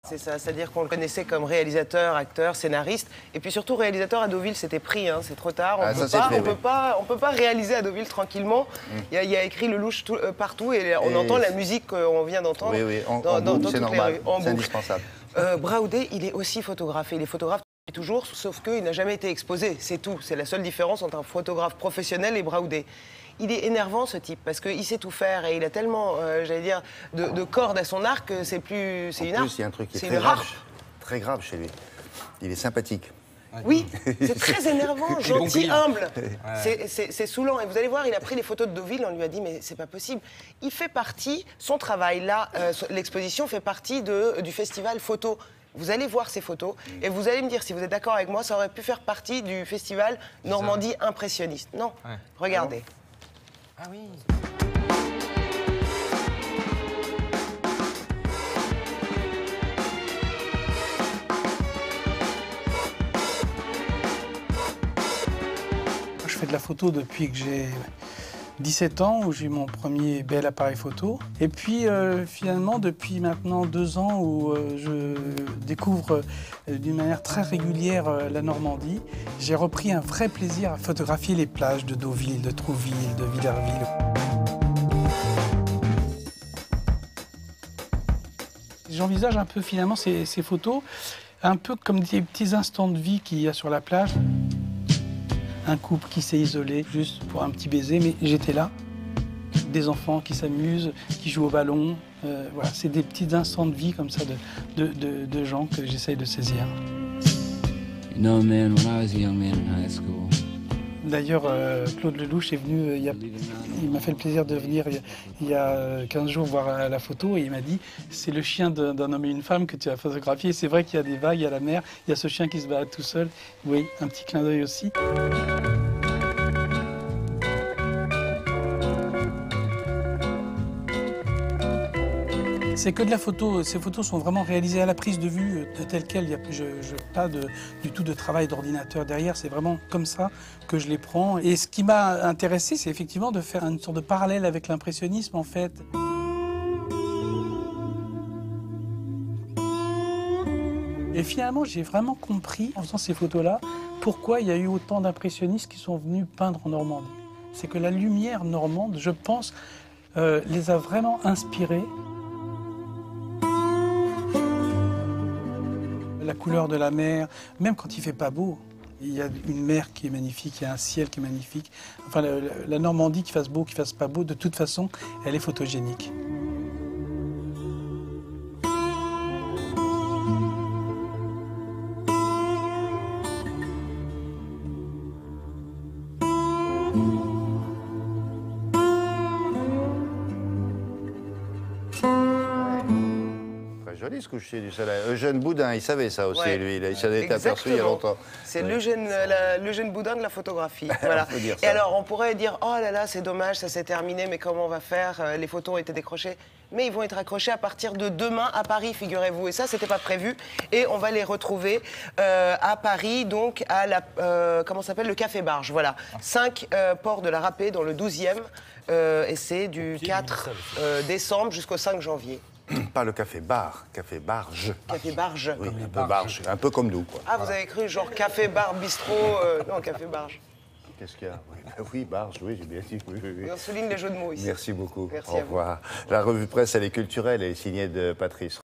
C'est ça, c'est-à-dire qu'on le connaissait comme réalisateur, acteur, scénariste, et puis surtout réalisateur à Deauville, c'était pris, hein, c'est trop tard. On peut pas réaliser à Deauville tranquillement. Il y a écrit Lelouch partout et on entend la musique qu'on vient d'entendre. Oui, c'est normal, c'est indispensable. Braudé, il est aussi photographe, il est photographe depuis toujours, sauf qu'il n'a jamais été exposé, c'est tout. C'est la seule différence entre un photographe professionnel et Braudé. Il est énervant, ce type, parce qu'il sait tout faire et il a tellement, j'allais dire, de cordes à son arc que c'est plus... C'est une harpe. En plus, il y a un truc qui est très grave chez lui. Il est sympathique. Oui, c'est très énervant, gentil, humble. C'est saoulant. Et vous allez voir, il a pris les photos de Deauville, on lui a dit, mais c'est pas possible. Il fait partie, son travail, là, l'exposition fait partie du festival photo. Vous allez voir ces photos et vous allez me dire si vous êtes d'accord avec moi, ça aurait pu faire partie du festival Normandie impressionniste. Non, regardez. Ah oui. Je fais de la photo depuis que j'ai 17 ans, où j'ai eu mon premier bel appareil photo. Et puis finalement, depuis maintenant 2 ans, où je découvre d'une manière très régulière la Normandie, j'ai repris un vrai plaisir à photographier les plages de Deauville, de Trouville, de Villerville. J'envisage un peu finalement ces photos, un peu comme des petits instants de vie qu'il y a sur la plage. Un couple qui s'est isolé juste pour un petit baiser, mais j'étais là. Des enfants qui s'amusent, qui jouent au ballon. Voilà, c'est des petits instants de vie comme ça de gens que j'essaye de saisir. You know, man, when I was a young man in high school. D'ailleurs, Claude Lelouch est venu, il m'a fait le plaisir de venir il y a 15 jours voir la photo et il m'a dit « c'est le chien d'un homme et une femme que tu as photographié ». C'est vrai qu'il y a des vagues, il y a la mer, il y a ce chien qui se balade tout seul. Oui, un petit clin d'œil aussi. C'est que de la photo. Ces photos sont vraiment réalisées à la prise de vue telle quelle. Je n'ai pas du tout de travail d'ordinateur derrière. C'est vraiment comme ça que je les prends. Et ce qui m'a intéressé, c'est effectivement de faire une sorte de parallèle avec l'impressionnisme, en fait. Et finalement, j'ai vraiment compris, en faisant ces photos-là, pourquoi il y a eu autant d'impressionnistes qui sont venus peindre en Normandie. C'est que la lumière normande, je pense, les a vraiment inspirés. La couleur de la mer, même quand il fait pas beau, il y a une mer qui est magnifique, il y a un ciel qui est magnifique. Enfin, la Normandie, qu'il fasse beau, qu'il fasse pas beau, de toute façon, elle est photogénique. Joli ce coucher du soleil. Eugène Boudin, il savait ça aussi, lui. Il s'en était aperçu il y a longtemps. C'est l'Eugène Boudin de la photographie. Voilà. Et alors, on pourrait dire, oh là là, c'est dommage, ça s'est terminé, mais comment on va faire? Les photos ont été décrochées. Mais ils vont être accrochés à partir de demain à Paris, figurez-vous. Et ça, c'était pas prévu. Et on va les retrouver à Paris, donc à la, comment s'appelle, le Café Barge. Voilà. 5 ports de la Râpée, dans le 12e. Et c'est du 4 décembre jusqu'au 5 janvier. Pas le café-bar, café-barge. Café-barge. Oui, un peu barge, un peu comme nous, quoi. Ah, vous avez cru genre café-bar, bistrot, non, café-barge. Qu'est-ce qu'il y a? Oui, barge, oui, j'ai bien dit. Oui. Et on souligne les jeux de mots ici. Merci beaucoup. Merci Au revoir. La revue presse, elle est culturelle, elle est signée de Patrice.